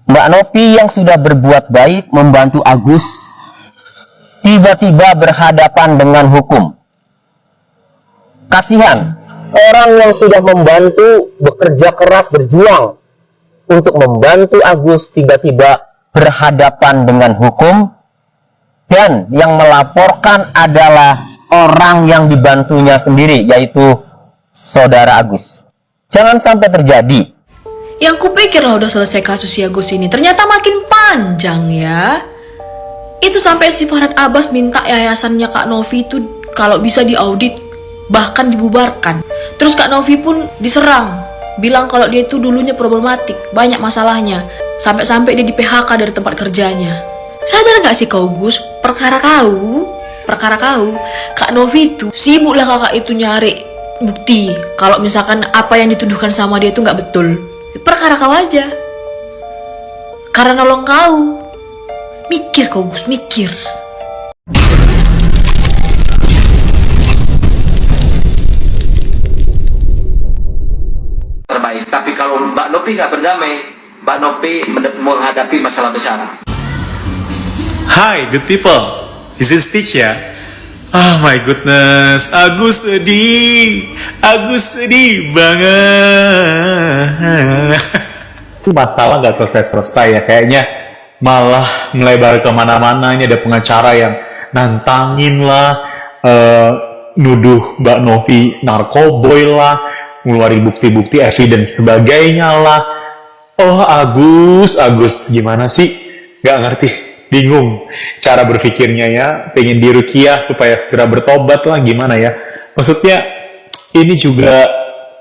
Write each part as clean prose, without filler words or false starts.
Mbak Novi yang sudah berbuat baik membantu Agus tiba-tiba berhadapan dengan hukum. Kasihan orang yang sudah membantu, bekerja keras, berjuang untuk membantu Agus tiba-tiba berhadapan dengan hukum, dan yang melaporkan adalah orang yang dibantunya sendiri, yaitu saudara Agus. Jangan sampai terjadi. Yang kupikir lah udah selesai kasus si Agus ini, ternyata makin panjang ya. Itu sampai si Farhad Abbas minta yayasannya Kak Novi itu kalau bisa diaudit, bahkan dibubarkan. Terus Kak Novi pun diserang, bilang kalau dia itu dulunya problematik, banyak masalahnya, sampai-sampai dia di PHK dari tempat kerjanya. Sadar gak sih kau Gus, perkara kau, Kak Novi itu sibuklah kakak itu nyari bukti kalau misalkan apa yang dituduhkan sama dia itu gak betul. Perkara kau aja, karena nolong kau. Mikir kau Gus, mikir. Terbaik, tapi kalau Mbak Novi nggak berdamai, Mbak Novi menghadapi masalah besar. Hi, good people. This is Stitch ya. Oh my goodness, Agus sedih banget. Itu masalah nggak selesai ya, kayaknya malah melebar kemana-mana. Ini ada pengacara yang nantangin lah, nuduh Mbak Novi narkoboy lah, ngeluarin bukti-bukti, evidence sebagainya lah. Oh Agus, gimana sih? Gak ngerti, bingung cara berpikirnya ya. Pengen diruqyah supaya segera bertobat lah, gimana ya? Maksudnya ini juga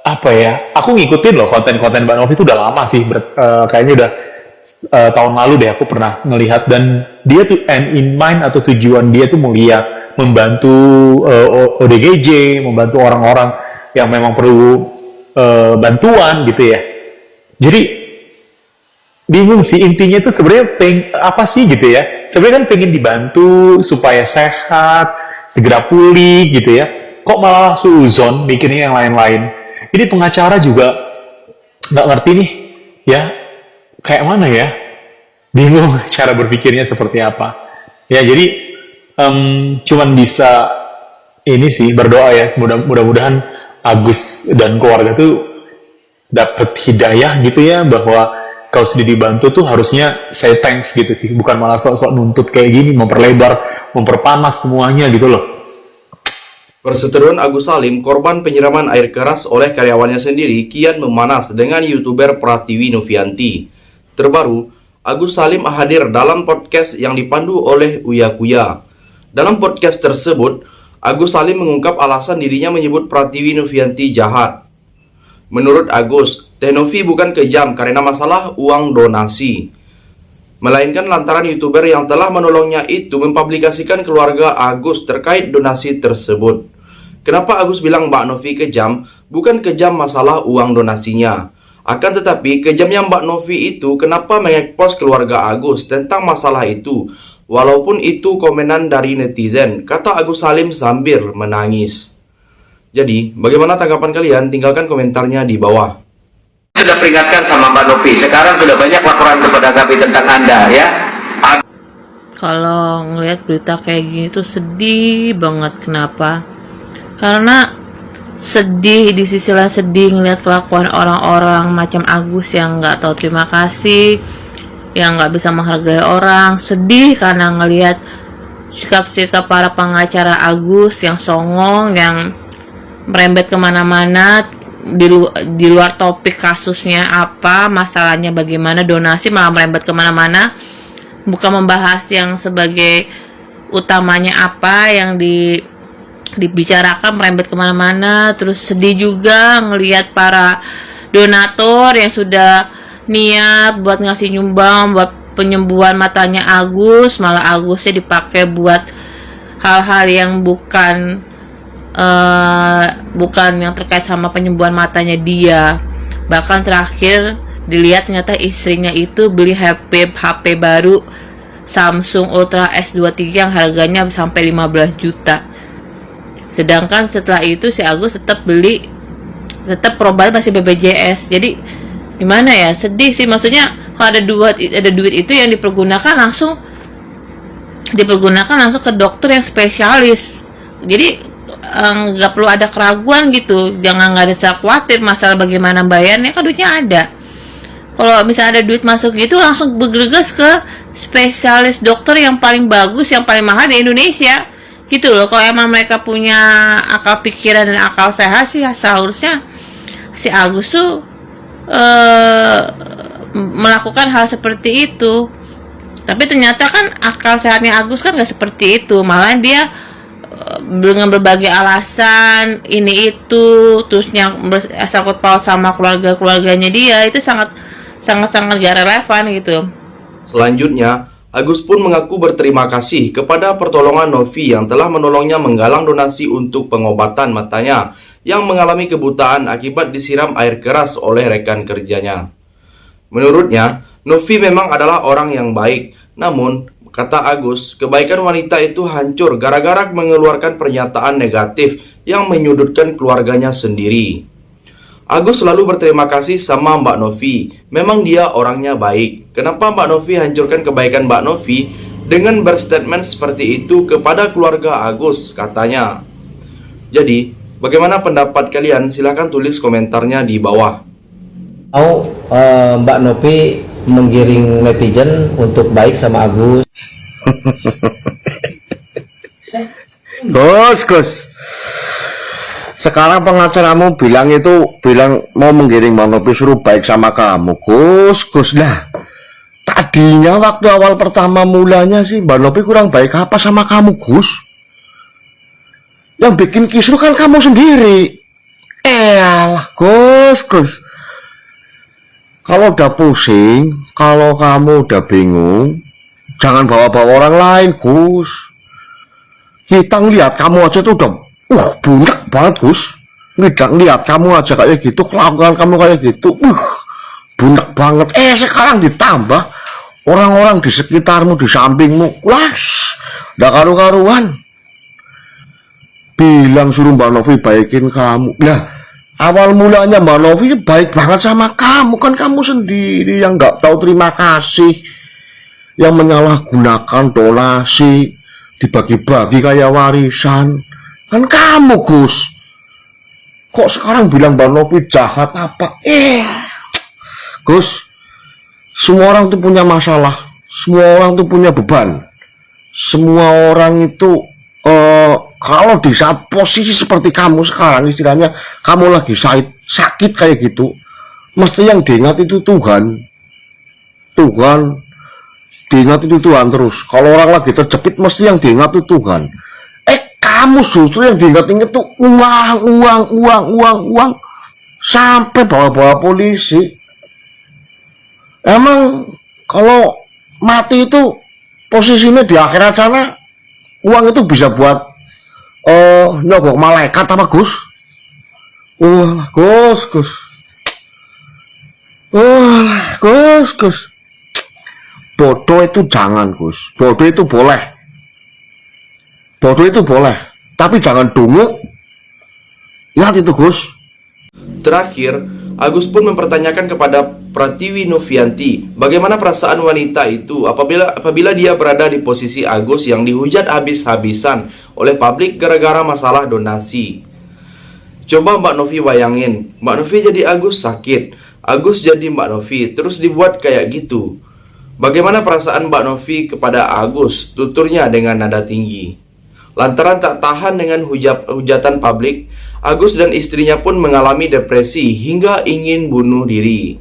apa ya? Aku ngikutin loh konten-konten Mbak Novi itu udah lama sih, kayaknya udah tahun lalu deh aku pernah ngelihat, dan dia tuh end in mind atau tujuan dia tuh mulia, membantu ODGJ, membantu orang-orang yang memang perlu bantuan gitu ya. Jadi bingung sih intinya tuh sebenarnya apa sih gitu ya. Sebenarnya kan pengen dibantu supaya sehat, segera pulih gitu ya. Kok malah suzon mikirnya yang lain-lain. Ini pengacara juga nggak ngerti nih ya, kayak mana ya, bingung cara berpikirnya seperti apa ya. Jadi cuman bisa ini sih berdoa ya, mudah-mudahan Agus dan keluarga tuh dapat hidayah gitu ya, bahwa kalau sudah dibantu tuh harusnya say thanks gitu sih, bukan malah sok-sok nuntut kayak gini, memperlebar, memperpanas semuanya gitu loh. Perseteruan Agus Salim, korban penyiraman air keras oleh karyawannya sendiri, kian memanas dengan YouTuber Pratiwi Novianti. Terbaru, Agus Salim hadir dalam podcast yang dipandu oleh Uya Kuya. Dalam podcast tersebut, Agus Salim mengungkap alasan dirinya menyebut Pratiwi Novianti jahat. Menurut Agus, Teh Novi bukan kejam karena masalah uang donasi, melainkan lantaran YouTuber yang telah menolongnya itu mempublikasikan keluarga Agus terkait donasi tersebut. Kenapa Agus bilang Mbak Novi kejam? Bukan kejam masalah uang donasinya. Akan tetapi, kejamnya Mbak Novi itu kenapa mengekspos keluarga Agus tentang masalah itu, walaupun itu komenan dari netizen, kata Agus Salim sambil menangis. Jadi, bagaimana tanggapan kalian? Tinggalkan komentarnya di bawah. Sudah peringatkan sama Mbak Novi, sekarang sudah banyak laporan kepada kami tentang Anda ya. Kalau ngelihat berita kayak gini tuh sedih banget. Kenapa? Karena sedih, di sisi lain sedih ngelihat kelakuan orang-orang macam Agus yang nggak tahu terima kasih, yang nggak bisa menghargai orang. Sedih karena ngelihat sikap-sikap para pengacara Agus yang songong, yang merembet kemana-mana, di luar topik kasusnya apa, masalahnya bagaimana, donasi malah merembet kemana-mana, bukan membahas yang sebagai utamanya apa yang dibicarakan, merembet kemana-mana. Terus sedih juga ngelihat para donatur yang sudah niat buat ngasih nyumbang buat penyembuhan matanya Agus, malah Agusnya dipakai buat hal-hal yang bukan yang terkait sama penyembuhan matanya dia. Bahkan terakhir dilihat ternyata istrinya itu beli HP baru Samsung Ultra S23 yang harganya sampai 15 juta. Sedangkan setelah itu si Agus tetap berobat masih BPJS. Jadi gimana ya, sedih sih. Maksudnya kalau ada duit itu yang dipergunakan langsung ke dokter yang spesialis. Jadi nggak perlu ada keraguan gitu, jangan nggak ada khawatir masalah bagaimana bayarnya, kan duitnya ada. Kalau misalnya ada duit masuk gitu, langsung bergegas ke spesialis dokter yang paling bagus, yang paling mahal di Indonesia gitu loh. Kalau emang mereka punya akal pikiran dan akal sehat sih, seharusnya si Agus tuh melakukan hal seperti itu. Tapi ternyata kan akal sehatnya Agus kan nggak seperti itu, malah dia dengan berbagai alasan ini itu, terus yang sangkut paut sama keluarganya dia, itu sangat gak relevan gitu. Selanjutnya, Agus pun mengaku berterima kasih kepada pertolongan Novi yang telah menolongnya menggalang donasi untuk pengobatan matanya yang mengalami kebutaan akibat disiram air keras oleh rekan kerjanya. Menurutnya, Novi memang adalah orang yang baik, namun kata Agus, kebaikan wanita itu hancur gara-gara mengeluarkan pernyataan negatif yang menyudutkan keluarganya sendiri. Agus selalu berterima kasih sama Mbak Novi. Memang dia orangnya baik. Kenapa Mbak Novi hancurkan kebaikan Mbak Novi dengan berstatement seperti itu kepada keluarga Agus, katanya. Jadi, bagaimana pendapat kalian? Silahkan tulis komentarnya di bawah. Mbak Novi menggiring netizen untuk baik sama Agus. Gus. Sekarang pengacaramu bilang mau menggiring Mbak Novi suruh baik sama kamu, Gus lah. Tadinya waktu awal pertama mulanya sih Mbak Novi kurang baik apa sama kamu, Gus? Yang bikin kisruh kan kamu sendiri. Alah, Gus. Kalau udah pusing, kalau kamu udah bingung, jangan bawa-bawa orang lain, Gus. Kita ngeliat kamu aja tuh udah bunak banget, Gus. Lihat kamu aja kayak gitu, kelakuan kamu kayak gitu, bunak banget. Sekarang ditambah orang-orang di sekitarmu, di sampingmu, udah karu-karuan. Bilang suruh Mbak Novi baikin kamu. Lah, awal mulanya Mbak Novi baik banget sama kamu, kan kamu sendiri yang nggak tahu terima kasih, yang menyalahgunakan donasi, dibagi-bagi kayak warisan. Kan kamu, Gus. Kok sekarang bilang Mbak Novi jahat apa? Gus, semua orang tuh punya masalah, semua orang tuh punya beban. Semua orang itu kalau di saat posisi seperti kamu sekarang, istilahnya kamu lagi sakit kayak gitu, mesti yang diingat itu Tuhan. Diingat itu Tuhan terus. Kalau orang lagi terjepit, mesti yang diingat itu Tuhan. Kamu justru yang diingat-ingat tuh uang, sampai bawa-bawa polisi. Emang kalau mati itu posisinya di akhirat sana, uang itu bisa buat nyogok malaikat apa, Gus? Gus. Bodoh itu jangan, Gus. Bodoh itu boleh, tapi jangan dungu. Lihat itu, Gus. Terakhir, Agus pun mempertanyakan kepada Pratiwi Novianti bagaimana perasaan wanita itu apabila dia berada di posisi Agus yang dihujat habis-habisan oleh publik gara-gara masalah donasi. Coba Mbak Novi bayangin, Mbak Novi jadi Agus sakit, Agus jadi Mbak Novi, terus dibuat kayak gitu. Bagaimana perasaan Mbak Novi kepada Agus? Tuturnya dengan nada tinggi. Lantaran tak tahan dengan hujatan publik, Agus dan istrinya pun mengalami depresi hingga ingin bunuh diri.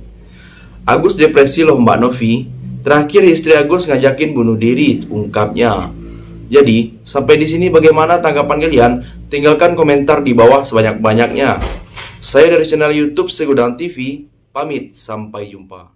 Agus depresi loh Mbak Novi. Terakhir istri Agus ngajakin bunuh diri, ungkapnya. Jadi, sampai di sini bagaimana tanggapan kalian? Tinggalkan komentar di bawah sebanyak-banyaknya. Saya dari channel YouTube Segudang TV, pamit, sampai jumpa.